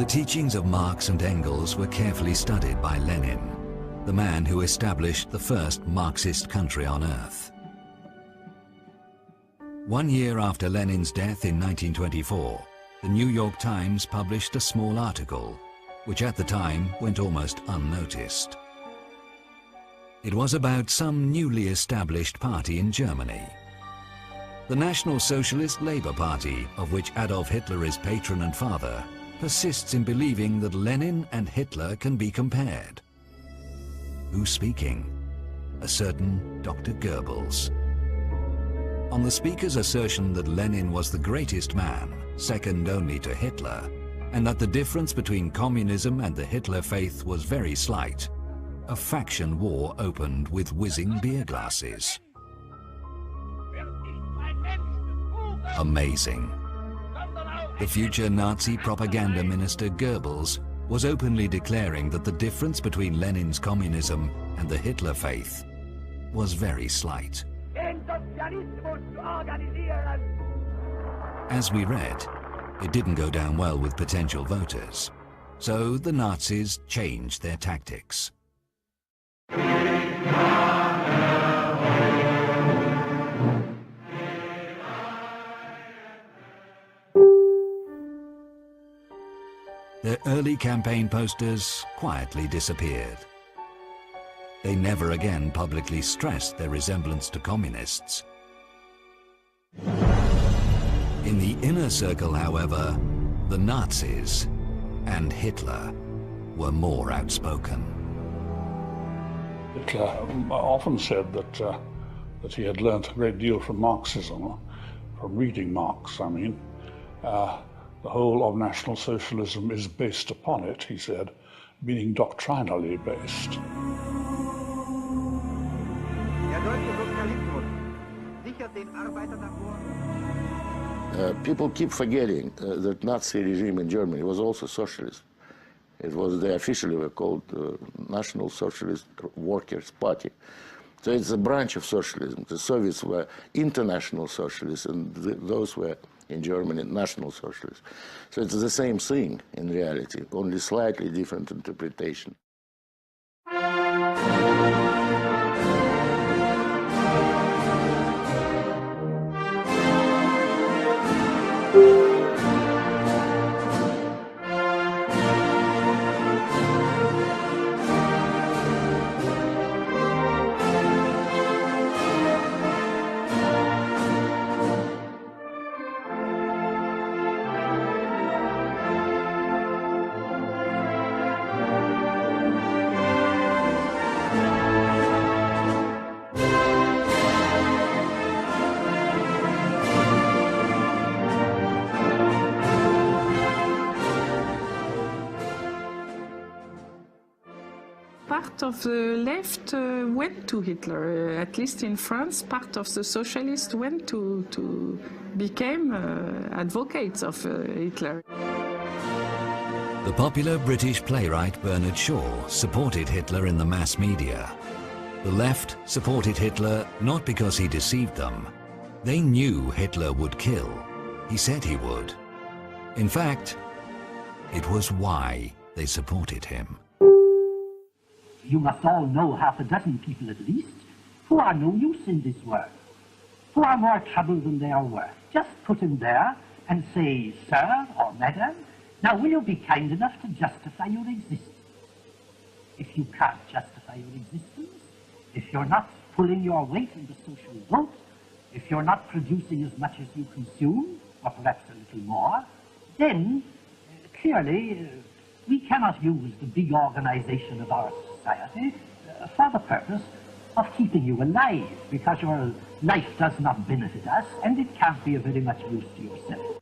The teachings of Marx and Engels were carefully studied by Lenin, the man who established the first Marxist country on earth. 1 year after Lenin's death in 1924, the New York Times published a small article, which at the time went almost unnoticed. It was about some newly established party in Germany. The National Socialist Labour Party, of which Adolf Hitler is patron and father, persists in believing that Lenin and Hitler can be compared. Who's speaking? A certain Dr. Goebbels. On the speaker's assertion that Lenin was the greatest man, second only to Hitler, and that the difference between communism and the Hitler faith was very slight, a faction war opened with whizzing beer glasses. Amazing. The future Nazi propaganda minister Goebbels was openly declaring that the difference between Lenin's communism and the Hitler faith was very slight. As we read, it didn't go down well with potential voters, so the Nazis changed their tactics. Their early campaign posters quietly disappeared. They never again publicly stressed their resemblance to communists. In the inner circle, however, the Nazis and Hitler were more outspoken. Hitler often said that he had learnt a great deal from Marxism, from reading Marx, I mean. The whole of National Socialism is based upon it, he said, meaning doctrinally based. People keep forgetting that Nazi regime in Germany was also socialist. It was, they officially were called National Socialist Workers' Party. So it's a branch of socialism. The Soviets were international socialists, and those were, in Germany, national socialists. So it's the same thing in reality, only slightly different interpretation. Part of the left went to Hitler. At least in France, part of the socialists went to became advocates of Hitler. The popular British playwright Bernard Shaw supported Hitler in the mass media. The left supported Hitler not because he deceived them. They knew Hitler would kill. He said he would. In fact, it was why they supported him. You must all know half a dozen people at least who are no use in this world, who are more trouble than they are worth. Just put him there and say, sir or madam, now will you be kind enough to justify your existence? If you can't justify your existence, if you're not pulling your weight in the social vote, if you're not producing as much as you consume, or perhaps a little more, then clearly we cannot use the big organization of our society for the purpose of keeping you alive, because your life does not benefit us and it can't be of very much use to yourself.